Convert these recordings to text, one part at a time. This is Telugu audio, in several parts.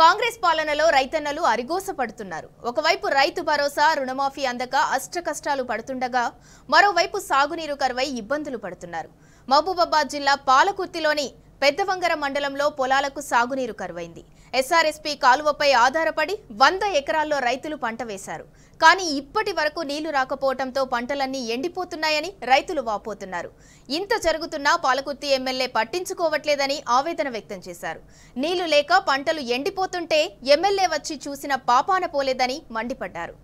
కాంగ్రెస్ పాలనలో రైతన్నలు అరిగోసపడుతున్నారు. ఒకవైపు రైతు భరోసా రుణమాఫీ అందక అష్టకష్టాలు పడుతుండగా మరోవైపు సాగునీరు కరువై ఇబ్బందులు పడుతున్నారు. మహబూబాబాద్ జిల్లా పాలకుర్తిలోని పెద్దవంగర మండలంలో పొలాలకు సాగునీరు కరువైంది. ఎస్ఆర్ఎస్పీ కాలువపై ఆధారపడి 100 ఎకరాల్లో రైతులు పంట వేశారు. కానీ ఇప్పటి వరకు నీళ్లు రాకపోవడంతో పంటలన్నీ ఎండిపోతున్నాయని రైతులు వాపోతున్నారు. ఇంత జరుగుతున్నా పాలకుర్తి ఎమ్మెల్యే పట్టించుకోవట్లేదని ఆవేదన వ్యక్తం చేశారు. నీళ్లు లేక పంటలు ఎండిపోతుంటే ఎమ్మెల్యే వచ్చి చూసిన పాపాన పోలేదని మండిపడ్డారు.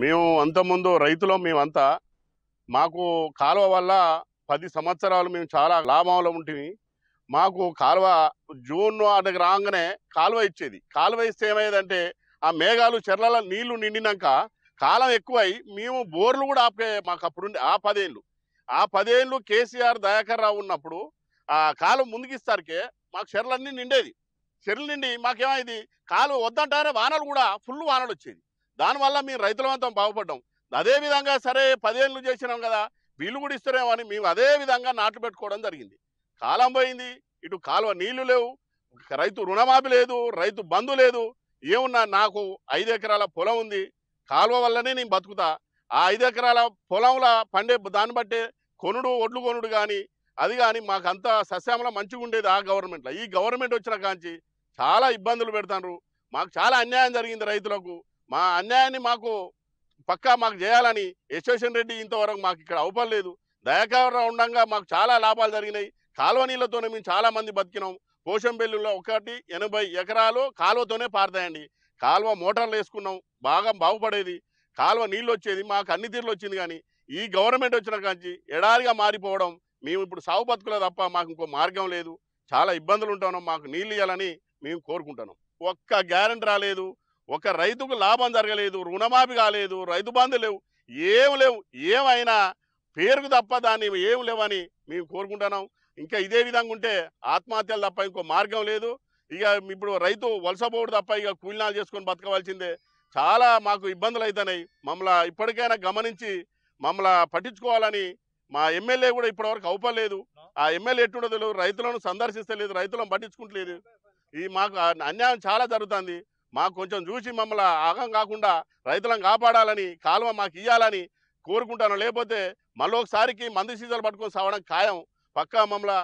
మేము అంతకుముందు రైతులం. మేమంతా మాకు కాలువ వల్ల 10 సంవత్సరాలు మేము చాలా లాభంలో ఉంటుంది. మాకు కాలువ జూన్ అటుకు రాగానే కాలువ ఇచ్చేది. కాలువ ఇస్తే ఏమయ్యేదంటే ఆ మేఘాలు చెర్లలో నీళ్లు నిండినాక కాలం ఎక్కువై మేము బోర్లు కూడా ఆపే మాకు అప్పుడు ఆ 10 ఏళ్ళు కేసీఆర్ దయాకర్ రావు ఉన్నప్పుడు ఆ కాలువ ముందుకిస్తారికే మాకు చెర్లన్నీ నిండేది. చెర్లు నిండి మాకేమైంది, కాలువ వద్దంటారే వానలు కూడా ఫుల్ వానలు వచ్చేది. దానివల్ల మేము రైతులమంతా బాగుపడ్డాం. అదేవిధంగా సరే 10 ఏళ్ళు చేసినాం కదా, వీళ్ళు కూడా ఇస్తారేమో అని మేము అదే విధంగా నాట్లు పెట్టుకోవడం జరిగింది. కాలం పోయింది, ఇటు కాలువ నీళ్లు లేవు, రైతు రుణమాఫీ లేదు, రైతు బంధు లేదు. ఏమున్నా నాకు 5 ఎకరాల పొలం ఉంది, కాలువ వల్లనే నేను బతుకుతా. ఆ 5 ఎకరాల పొలంలో పండే దాన్ని బట్టే ఒడ్లు కొనుడు కానీ అది కానీ మాకంతా సస్యామలం మంచిగా ఉండేది ఆ గవర్నమెంట్లో. ఈ గవర్నమెంట్ వచ్చిన కాంచి చాలా ఇబ్బందులు పెడతారు. మాకు చాలా అన్యాయం జరిగింది రైతులకు. మా అన్యాయాన్ని మాకు చేయాలని యశ్వశన్ రెడ్డి ఇంతవరకు మాకు ఇక్కడ అవపడలేదు. దయాకర్ ఉండగా మాకు చాలా లాభాలు జరిగినాయి. కాలువ నీళ్ళతోనే మేము చాలా మంది బతికినాం. పోషంబెల్లిలో 80 ఎకరాలు కాలువతోనే పారుతాయండి. కాలువ మోటార్లు వేసుకున్నాం, బాగా బాగుపడేది. కాలువ నీళ్ళు వచ్చేది, మాకు అన్ని తీర్లు వచ్చింది. కానీ ఈ గవర్నమెంట్ వచ్చిన కాంచి ఎడారిగా మారిపోవడం, మేము ఇప్పుడు సాగు బతుకులే తప్ప మాకు ఇంకో మార్గం లేదు. చాలా ఇబ్బందులు ఉంటున్నాం. మాకు నీళ్ళు ఇవ్వాలని మేము కోరుకుంటున్నాం. ఒక్క గ్యారెంటీ రాలేదు, ఒక రైతుకు లాభం జరగలేదు, రుణమాఫీ కాలేదు, రైతు బంధు లేవు, లేవు. ఏమైనా పేరుకు తప్ప దాన్ని ఏం లేవని మేము కోరుకుంటున్నాం. ఇంకా ఇదే విధంగా ఉంటే ఆత్మహత్యలు తప్ప ఇంకో మార్గం లేదు. ఇక ఇప్పుడు రైతు వలసపోవడం తప్ప ఇక కూలినాలు చేసుకొని బతకవలసిందే. చాలా మాకు ఇబ్బందులు అవుతున్నాయి. మమ్మల్ని ఇప్పటికైనా గమనించి మమ్మల్ని పట్టించుకోవాలని మా ఎమ్మెల్యే కూడా ఇప్పటివరకు అవపలేదు. ఆ ఎమ్మెల్యే ఎట్టుండదు, రైతులను సందర్శిస్తలేదు, రైతులను పట్టించుకుంటలేదు. ఈ మాకు అన్యాయం చాలా జరుగుతుంది. మాకు కొంచెం చూసి మమ్మల్ని ఆగం కాకుండా రైతులను కాపాడాలని, కాలువ మాకు ఇవ్వాలని కోరుకుంటాను. లేకపోతే మళ్ళీ ఒకసారికి మందు సీజన్లు పట్టుకొని సావడం ఖాయం. పక్కా మమ్మల్ని